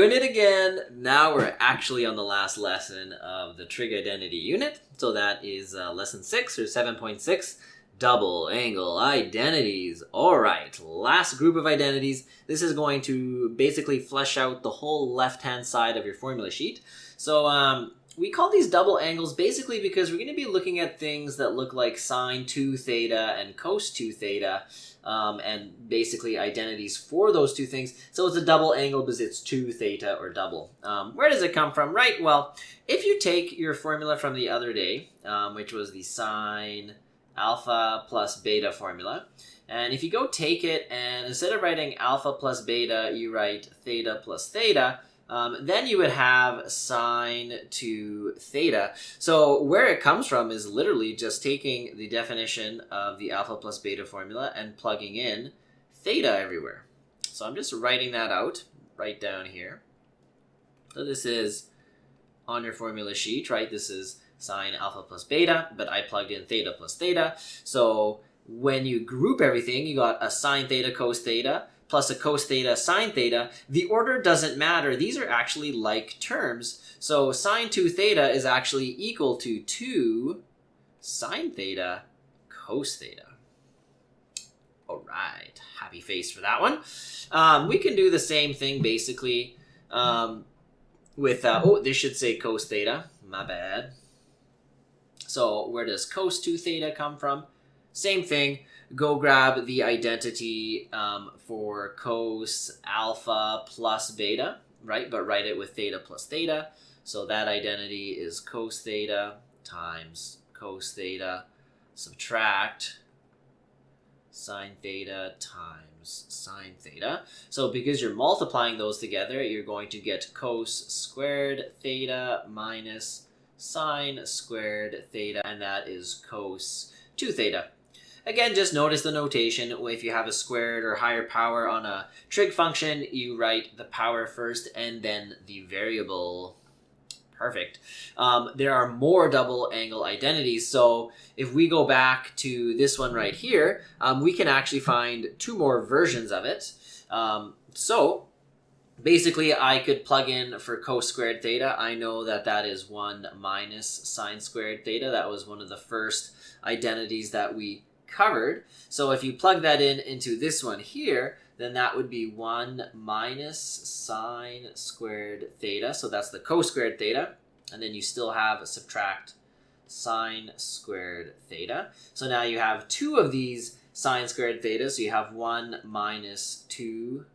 Doing it again. Now we're actually on the last lesson of the trig identity unit. So that is lesson 6 or 7.6, double angle identities. All right, last group of identities. This is going to basically flesh out the whole left-hand side of your formula sheet. So we call these double angles basically because we're going to be looking at things that look like sine 2 theta and cos 2 theta. And basically identities for those two things. So it's a double angle because it's 2 theta or double. Where does it come from? Right, well, if you take your formula from the other day, which was the sine alpha plus beta formula, and if you go take it and instead of writing alpha plus beta, you write theta plus theta, then you would have sine 2 theta. So where it comes from is literally just taking the definition of the alpha plus beta formula and plugging in theta everywhere. So I'm just writing that out right down here. So this is on your formula sheet, right? This is sine alpha plus beta, but I plugged in theta plus theta. So when you group everything, you got a sine theta cos theta plus a cos theta sine theta. The order doesn't matter. These are actually like terms. So sine 2 theta is actually equal to 2 sine theta cos theta. All right, happy face for that one. We can do the same thing basically with, this should say cos theta, my bad. So where does cos 2 theta come from? Same thing. Go grab the identity for cos alpha plus beta, right? But write it with theta plus theta. So that identity is cos theta times cos theta, subtract sine theta times sine theta. So because you're multiplying those together, you're going to get cos squared theta minus sine squared theta, and that is cos 2 theta. Again, just notice the notation. If you have a squared or higher power on a trig function, you write the power first and then the variable. Perfect. There are more double angle identities. So if we go back to this one right here, we can actually find 2 more versions of it. So basically, I could plug in for cos squared theta. I know that that is 1 minus sine squared theta. That was one of the first identities that we covered. So if you plug that in into this one here, then that would be 1 minus sine squared theta. So that's the cos squared theta. And then you still have subtract sine squared theta. So now you have 2 of these sine squared theta. So you have 1 minus 2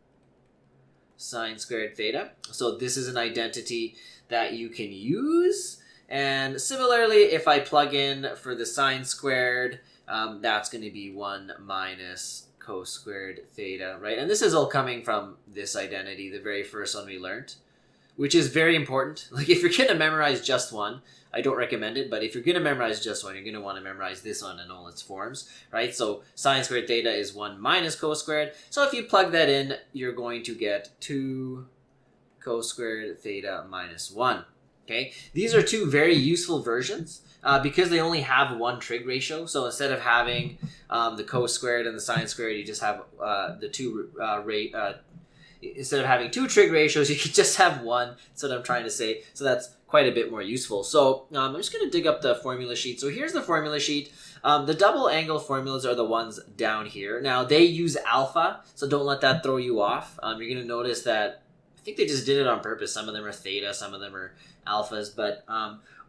sine squared theta. So this is an identity that you can use. And similarly, if I plug in for the sine squared, that's going to be 1 minus cos squared theta, right? And this is all coming from this identity, the very first one we learned, which is very important. Like if you're going to memorize just one, I don't recommend it, but if you're going to memorize just one, you're going to want to memorize this one in all its forms, right? So sine squared theta is 1 minus cos squared. So if you plug that in, you're going to get 2 cos squared theta minus 1. Okay, these are 2 very useful versions because they only have 1 trig ratio. So instead of having the cos squared and the sine squared, you just have the 2 instead of having 2 trig ratios, you could just have 1. That's what I'm trying to say. So that's quite a bit more useful. So I'm just going to dig up the formula sheet. So here's the formula sheet. The double angle formulas are the ones down here. Now they use alpha, so don't let that throw you off. You're going to notice that I think they just did it on purpose. Some of them are theta, some of them are alphas, but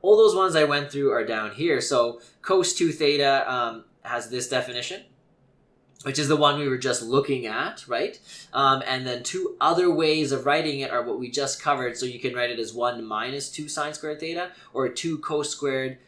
all those ones I went through are down here. So cos 2 theta has this definition, which is the one we were just looking at, right? And then 2 other ways of writing it are what we just covered. So you can write it as 1 minus 2 sine squared theta or 2 cos squared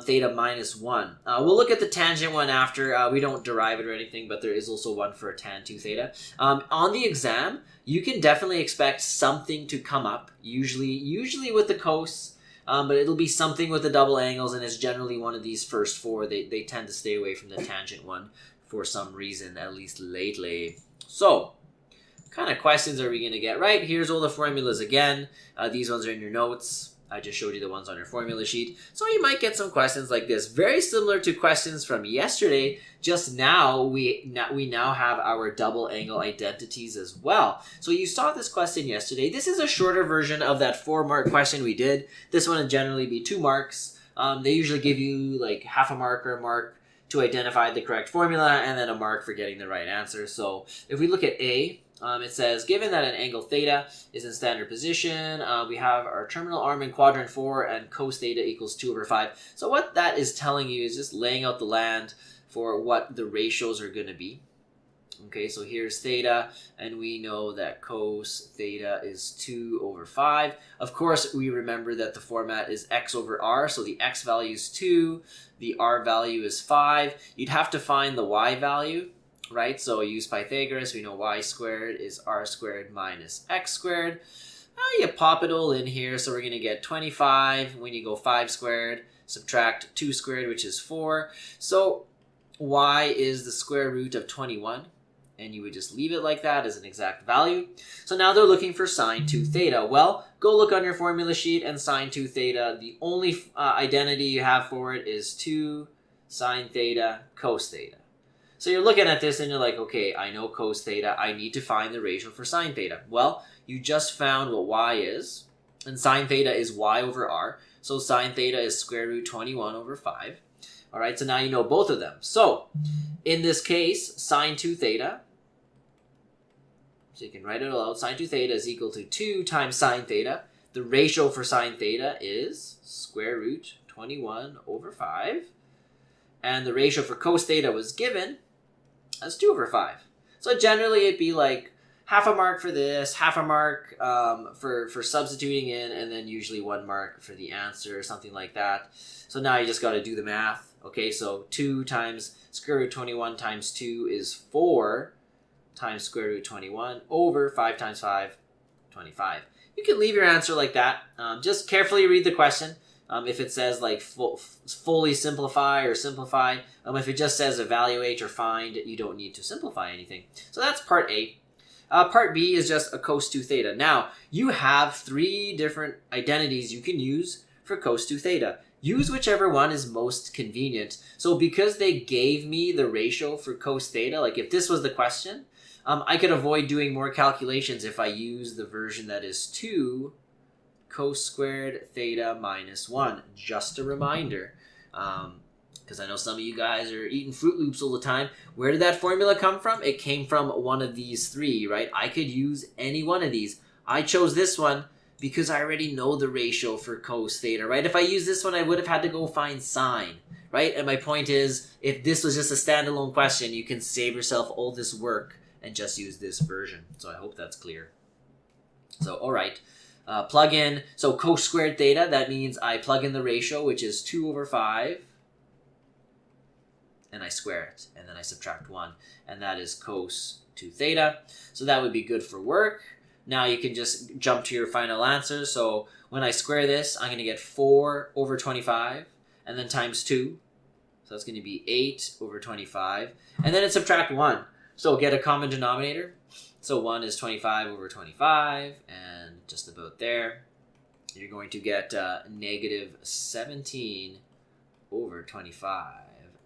theta minus 1. We'll look at the tangent one after. We don't derive it or anything, but there is also one for tan 2 theta. On the exam, you can definitely expect something to come up, usually with the cos, but it'll be something with the double angles, and it's generally one of these first 4. They tend to stay away from the tangent one for some reason, at least lately. So, what kind of questions are we going to get? Right, here's all the formulas again. These ones are in your notes. I just showed you the ones on your formula sheet. So you might get some questions like this. Very similar to questions from yesterday, just now we now have our double angle identities as well. So you saw this question yesterday. This is a shorter version of that 4-mark question we did. This one would generally be 2 marks. They usually give you like half a mark or a mark to identify the correct formula and then a mark for getting the right answer. So if we look at A, it says, given that an angle theta is in standard position, we have our terminal arm in quadrant 4 and cos theta equals 2 over 5. So what that is telling you is just laying out the land for what the ratios are going to be. Okay, so here's theta, and we know that cos theta is 2 over 5. Of course, we remember that the format is x over r, so the x value is 2, the r value is 5. You'd have to find the y value, right? So use Pythagoras. We know y squared is r squared minus x squared. You pop it all in here, so we're going to get 25. When you go 5 squared, subtract 2 squared, which is 4. So y is the square root of 21. And you would just leave it like that as an exact value. So now they're looking for sine 2 theta. Well, go look on your formula sheet and sine 2 theta. The only identity you have for it is 2 sine theta cos theta. So you're looking at this and you're like, okay, I know cos theta. I need to find the ratio for sine theta. Well, you just found what y is. And sine theta is y over r. So sine theta is square root 21 over 5. All right, so now you know both of them. So in this case, sine 2 theta, so you can write it all out. Sine 2 theta is equal to 2 times sine theta. The ratio for sine theta is square root 21 over 5. And the ratio for cos theta was given as 2 over 5. So generally it'd be like half a mark for this, half a mark for substituting in, and then usually 1 mark for the answer or something like that. So now you just got to do the math. Okay, so 2 times square root 21 times 2 is 4 times square root 21 over 5 times 5, 25. You can leave your answer like that. Just carefully read the question. If it says like fully simplify or simplify, if it just says evaluate or find, you don't need to simplify anything. So that's part A. Part B is just a cos 2 theta. Now, you have 3 different identities you can use for cos 2 theta. Use whichever one is most convenient. So because they gave me the ratio for cos theta, like if this was the question, I could avoid doing more calculations if I use the version that is 2 cos squared theta minus 1. Just a reminder, because I know some of you guys are eating Fruit Loops all the time. Where did that formula come from? It came from one of these 3, right? I could use any one of these. I chose this one because I already know the ratio for cos theta, right? If I use this one, I would have had to go find sine, right? And my point is, if this was just a standalone question, you can save yourself all this work and just use this version. So I hope that's clear. So, all right. Plug in. So cos squared theta, that means I plug in the ratio, which is 2 over 5. And I square it. And then I subtract 1. And that is cos 2 theta. So that would be good for work. Now you can just jump to your final answer. So when I square this, I'm going to get 4 over 25. And then times 2. So that's going to be 8 over 25. And then subtract 1. So get a common denominator. So 1 is 25 over 25, and just about there. You're going to get negative 17 over 25.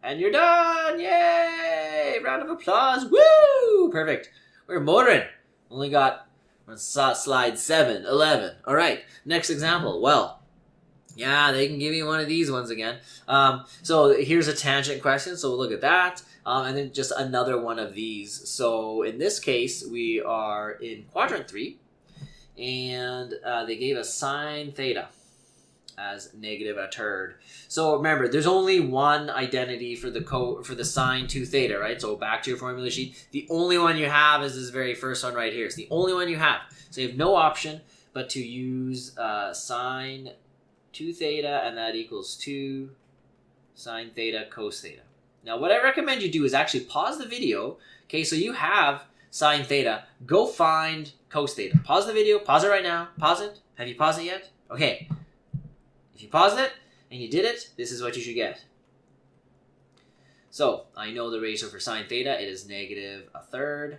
And you're done! Yay! Round of applause! Woo! Perfect. We're motoring. Only got on slide 7, 11. All right, next example. Well, yeah, they can give you one of these ones again. So here's a tangent question, so we'll look at that. And then just another one of these. So in this case, we are in quadrant 3, and they gave us sine theta as negative a third. So remember, there's only one identity for the sine 2 theta, right? So back to your formula sheet. The only one you have is this very first one right here. It's the only one you have. So you have no option but to use sine 2 theta, and that equals 2 sine theta cos theta. Now, what I recommend you do is actually pause the video. Okay, so you have sine theta. Go find cos theta. Pause the video. Pause it right now. Pause it. Have you paused it yet? Okay. If you paused it and you did it, this is what you should get. So, I know the ratio for sine theta. It is negative a third.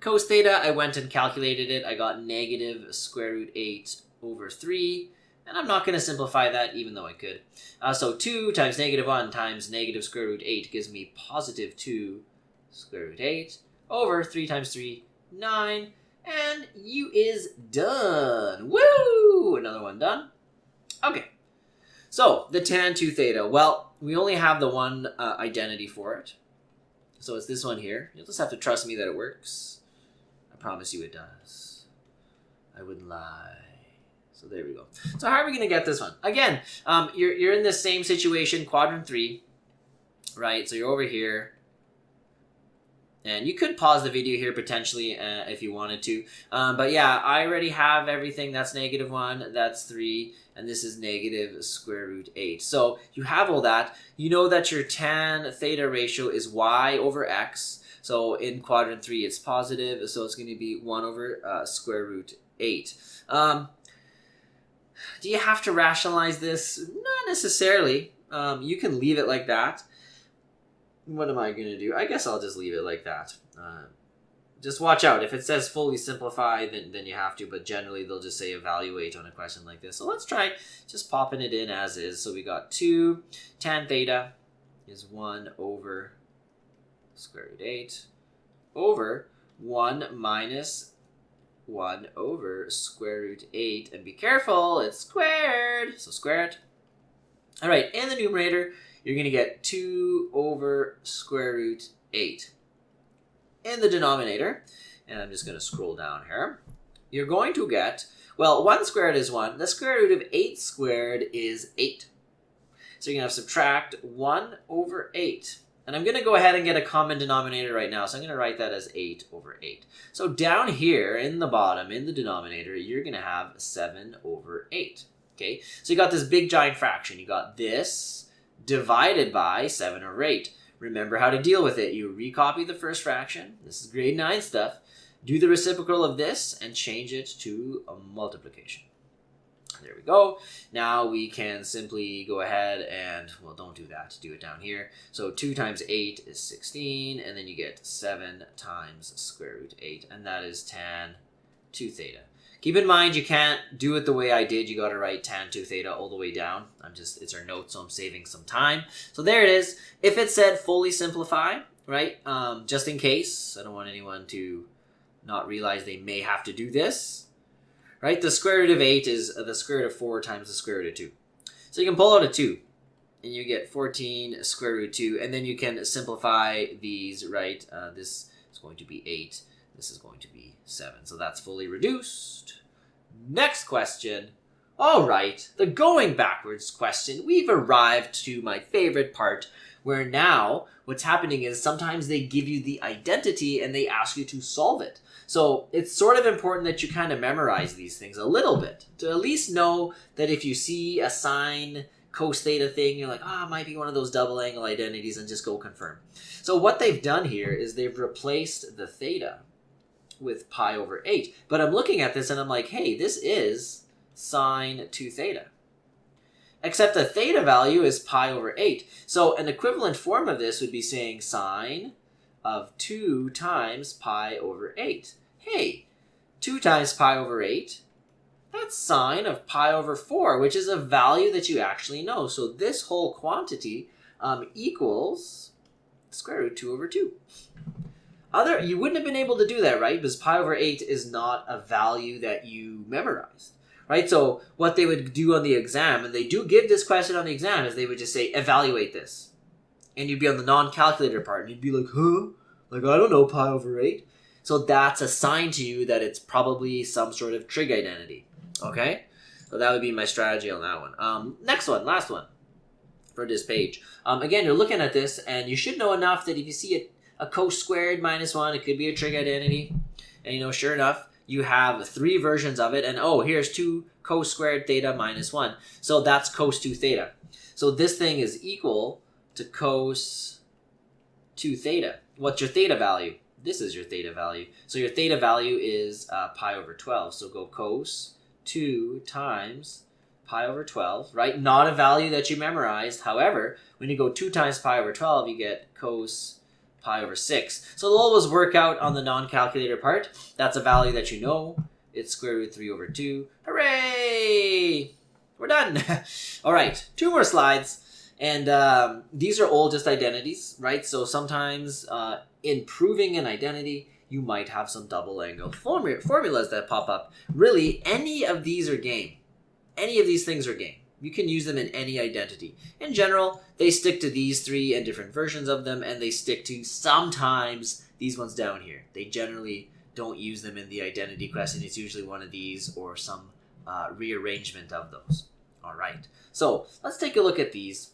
Cos theta, I went and calculated it. I got negative square root 8 over 3. And I'm not going to simplify that even though I could. So 2 times -1 times negative square root 8 gives me positive 2 square root 8 over 3 times 3, 9. And U is done. Woo! Another one done. Okay. So the tan 2 theta. Well, we only have the one identity for it. So it's this one here. You'll just have to trust me that it works. I promise you it does. I wouldn't lie. So there we go. So how are we going to get this one? Again, you're in the same situation, quadrant 3, right? So you're over here. And you could pause the video here potentially if you wanted to. But yeah, I already have everything. That's -1, that's 3, and this is negative square root 8. So you have all that. You know that your tan theta ratio is y over x. So in quadrant 3, it's positive. So it's going to be 1 over square root 8. Do you have to rationalize this? Not necessarily. You can leave it like that. What am I going to do? I guess I'll just leave it like that. Just watch out. If it says fully simplify, then you have to. But generally, they'll just say evaluate on a question like this. So let's try just popping it in as is. So we got 2 tan theta is 1 over square root 8 over 1 minus 1 over square root 8. And be careful, it's squared. So square it. All right, in the numerator, you're going to get 2 over square root 8. In the denominator, and I'm just going to scroll down here, you're going to get, well, 1 squared is 1. The square root of 8 squared is 8. So you're going to have to subtract 1 over 8. And I'm going to go ahead and get a common denominator right now. So I'm going to write that as 8 over 8. So down here in the bottom, in the denominator, you're going to have 7 over 8. Okay, so you got this big giant fraction. You got this divided by 7 over 8. Remember how to deal with it. You recopy the first fraction. This is grade 9 stuff. Do the reciprocal of this and change it to a multiplication. There we go. Now we can simply go ahead and, well, don't do that. Do it down here. So 2 times 8 is 16, and then you get 7 times square root 8, and that is tan 2 theta. Keep in mind, you can't do it the way I did. You got to write tan 2 theta all the way down. It's our note, so I'm saving some time. So there it is. If it said fully simplify, right, just in case, I don't want anyone to not realize they may have to do this, right? The square root of 8 is the square root of 4 times the square root of 2. So you can pull out a 2, and you get 14 square root 2, and then you can simplify these, right? This is going to be 8. This is going to be 7. So that's fully reduced. Next question. All right, the going backwards question. We've arrived to my favorite part, where now what's happening is sometimes they give you the identity and they ask you to solve it. So it's sort of important that you kind of memorize these things a little bit to at least know that if you see a sine cos theta thing, you're like, it might be one of those double angle identities, and just go confirm. So what they've done here is they've replaced the theta with pi over 8. But I'm looking at this and I'm like, hey, this is sine 2 theta. Except the theta value is pi over 8. So an equivalent form of this would be saying sine of 2 times pi over 8. Hey, 2 times pi over 8, that's sine of pi over 4, which is a value that you actually know. So this whole quantity equals square root 2 over 2. You wouldn't have been able to do that, right? Because pi over 8 is not a value that you memorized, right? So what they would do on the exam, and they do give this question on the exam, is they would just say, evaluate this. And you'd be on the non-calculator part, and you'd be like, huh? Like, I don't know pi over 8. So that's a sign to you that it's probably some sort of trig identity, okay? So that would be my strategy on that one. Next one, last one for this page. Again, you're looking at this, and you should know enough that if you see a cos squared minus 1, it could be a trig identity. And, sure enough, you have 3 versions of it. And, here's 2 cos squared theta minus 1. So that's cos 2 theta. So this thing is equal to cos 2 theta. What's your theta value? This is your theta value. So your theta value is pi over 12. So go cos 2 times pi over 12, right? Not a value that you memorized. However, when you go 2 times pi over 12, you get cos pi over 6. So they'll always work out on the non-calculator part. That's a value that you know. It's square root 3 over 2. Hooray! We're done. All right, 2 more slides. And these are all just identities, right? So sometimes in proving an identity, you might have some double angle formulas that pop up. Really, any of these are game. Any of these things are game. You can use them in any identity. In general, they stick to these 3 and different versions of them, and they stick to sometimes these ones down here. They generally don't use them in the identity question. It's usually one of these or some rearrangement of those. All right, so let's take a look at these.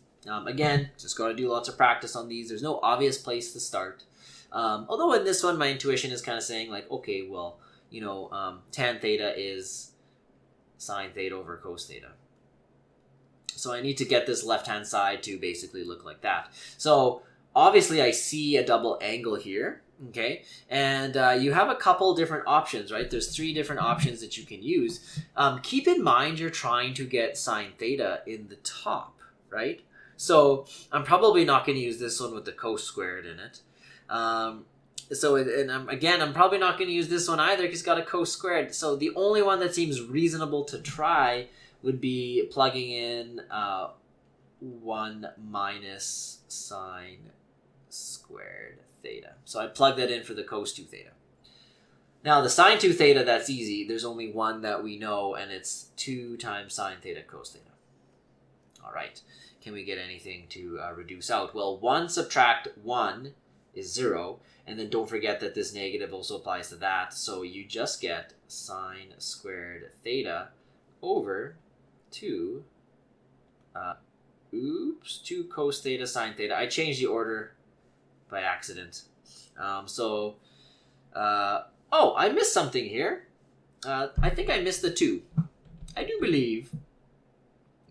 Again, just got to do lots of practice on these. There's no obvious place to start. Although in this one, my intuition is kind of saying like, okay, well, tan theta is sine theta over cos theta. So I need to get this left-hand side to basically look like that. So obviously I see a double angle here, okay? And you have a couple different options, right? There's 3 different options that you can use. Keep in mind you're trying to get sine theta in the top, right? So I'm probably not going to use this one with the cos squared in it. I'm probably not going to use this one either because it's got a cos squared. So the only one that seems reasonable to try would be plugging in 1 minus sine squared theta. So I plug that in for the cos 2 theta. Now the sine 2 theta, that's easy. There's only one that we know, and it's 2 times sine theta cos theta. All right. Can we get anything to reduce out? Well, 1 subtract 1 is 0. And then don't forget that this negative also applies to that. So you just get sine squared theta over 2 cos theta sine theta. I changed the order by accident. Oh, I missed something here. I think I missed the 2. I do believe.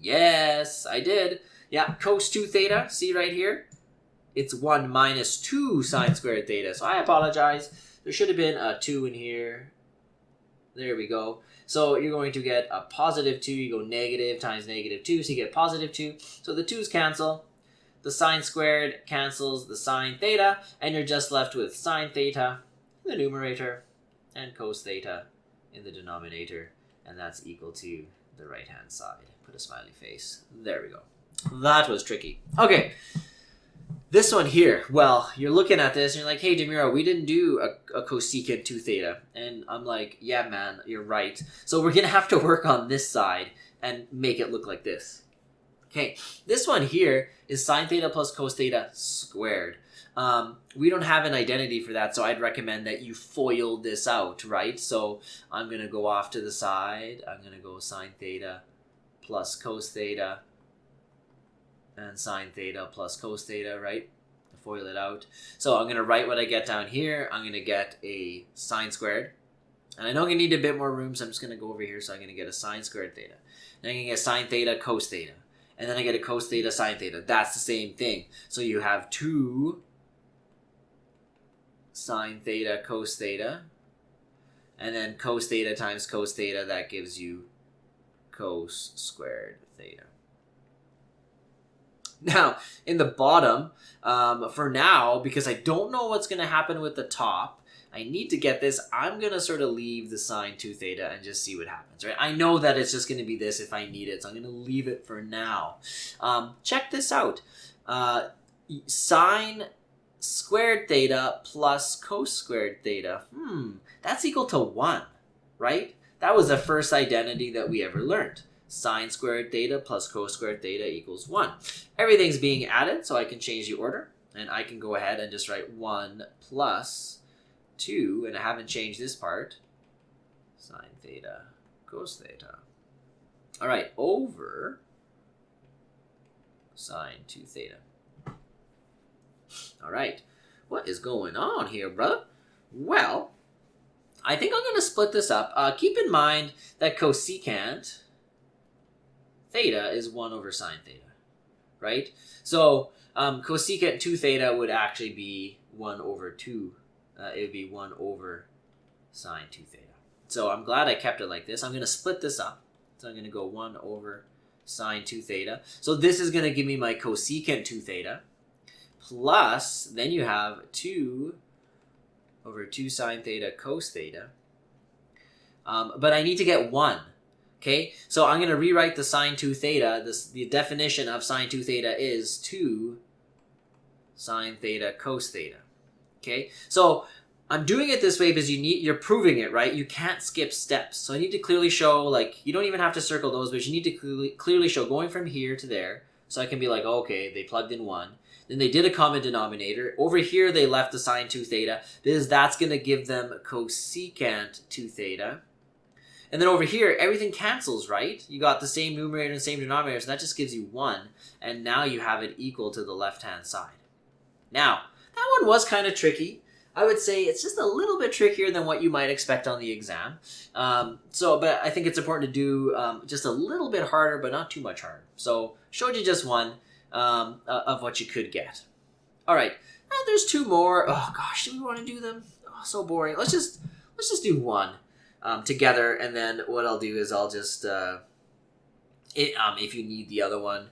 Yes, I did. Yeah, cos 2 theta, see right here? It's 1 minus 2 sine squared theta. So I apologize. There should have been a 2 in here. There we go. So you're going to get a positive 2. You go negative times negative 2. So you get positive 2. So the 2's cancel. The sine squared cancels the sine theta. And you're just left with sine theta in the numerator and cos theta in the denominator. And that's equal to the right-hand side. Put a smiley face. There we go. That was tricky. Okay. This one here, well, you're looking at this and you're like, hey, Demiro, we didn't do a cosecant 2 theta. And I'm like, yeah, man, you're right. So we're going to have to work on this side and make it look like this. Okay, this one here is sine theta plus cos theta squared. We don't have an identity for that, so I'd recommend that you FOIL this out, right? So I'm going to go off to the side. I'm going to go sine theta plus cos theta. And sine theta plus cos theta, right? Foil it out. So I'm going to write what I get down here. I'm going to get a sine squared. And I know I'm going to need a bit more room, so I'm just going to go over here. So I'm going to get a sine squared theta. Then I'm going to get sine theta cos theta. And then I get a cos theta sine theta. That's the same thing. So you have 2 sine theta cos theta. And then cos theta times cos theta, that gives you cos squared theta. Now, in the bottom, for now, because I don't know what's going to happen with the top, I need to get this. I'm going to sort of leave the sine 2 theta and just see what happens, right? I know that it's just going to be this if I need it, so I'm going to leave it for now. Check this out. Sine squared theta plus cos squared theta. That's equal to 1, right? That was the first identity that we ever learned. Sine squared theta plus cos squared theta equals 1. Everything's being added, so I can change the order. And I can go ahead and just write 1 plus 2, and I haven't changed this part. Sine theta cos theta. All right, over sine 2 theta. All right, what is going on here, brother? Well, I think I'm going to split this up. Keep in mind that cosecant theta is 1 over sine theta, right? So cosecant 2 theta would actually be 1 over 2. It would be 1 over sine 2 theta. So I'm glad I kept it like this. I'm going to split this up. So I'm going to go 1 over sine 2 theta. So this is going to give me my cosecant 2 theta. Plus, then you have 2 over 2 sine theta cos theta. But I need to get 1. Okay, so I'm going to rewrite the sine 2 theta. The definition of sine 2 theta is 2 sine theta cos theta. Okay, so I'm doing it this way because you're proving it, right? You can't skip steps. So I need to clearly show, like, you don't even have to circle those, but you need to clearly show going from here to there. So I can be like, oh, okay, they plugged in 1. Then they did a common denominator. Over here, they left the sine 2 theta because that's going to give them cosecant 2 theta. And then over here, everything cancels, right? You got the same numerator and same denominator, so that just gives you 1. And now you have it equal to the left-hand side. Now, that one was kind of tricky. I would say it's just a little bit trickier than what you might expect on the exam. But I think it's important to do just a little bit harder, but not too much harder. So, showed you just one of what you could get. All right, now there's 2 more. Oh gosh, do we want to do them? Oh, so boring. Let's just do one together, and then what I'll do is I'll just if you need the other one,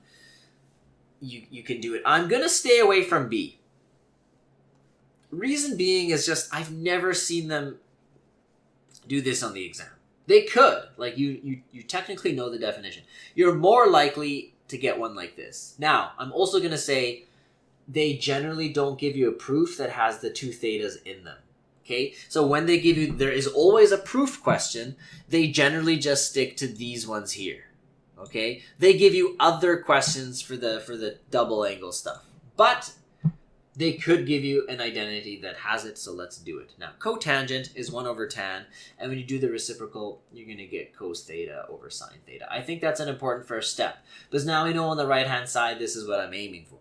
you can do it. I'm gonna stay away from B. Reason being is just I've never seen them do this on the exam. They could. Like, you technically know the definition. You're more likely to get one like this. Now, I'm also going to say they generally don't give you a proof that has the 2 thetas in them. Okay? So when they give you, there is always a proof question, they generally just stick to these ones here. Okay? They give you other questions for the double angle stuff. But they could give you an identity that has it, so let's do it. Now, cotangent is 1 over tan, and when you do the reciprocal, you're going to get cos theta over sine theta. I think that's an important first step, because now I know on the right-hand side, this is what I'm aiming for.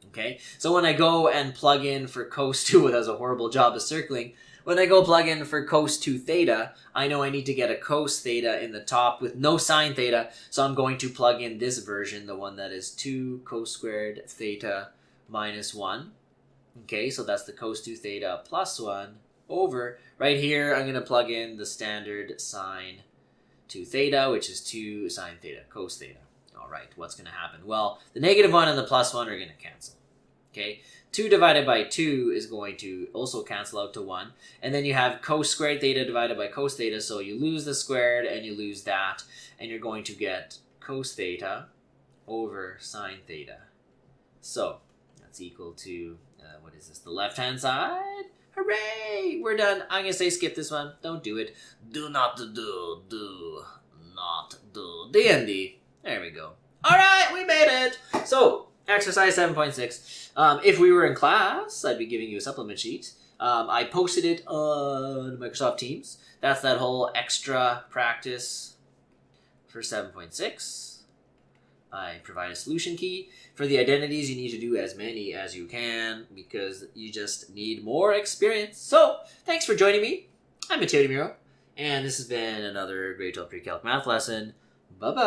Okay? So when I go and plug in for cos 2, it does a horrible job of circling. When I go plug in for cos 2 theta, I know I need to get a cos theta in the top with no sine theta, so I'm going to plug in this version, the one that is 2 cos squared theta minus 1. Okay, so that's the cos 2 theta plus 1 over, right here, I'm going to plug in the standard sine 2 theta, which is 2 sine theta, cos theta. All right, what's going to happen? Well, the negative 1 and the plus 1 are going to cancel. Okay, 2 divided by 2 is going to also cancel out to 1. And then you have cos squared theta divided by cos theta, so you lose the squared and you lose that, and you're going to get cos theta over sine theta. So, that's equal to... what is this? The left-hand side? Hooray! We're done. I'm going to say skip this one. Don't do it. Do not do. Do not do. D&D. There we go. All right, we made it. So, exercise 7.6. If we were in class, I'd be giving you a supplement sheet. I posted it on Microsoft Teams. That's that whole extra practice for 7.6. I provide a solution key. For the identities, you need to do as many as you can because you just need more experience. So, thanks for joining me. I'm Matteo DeMiro, and this has been another Grade 12 Pre-Calc Math lesson. Bye-bye!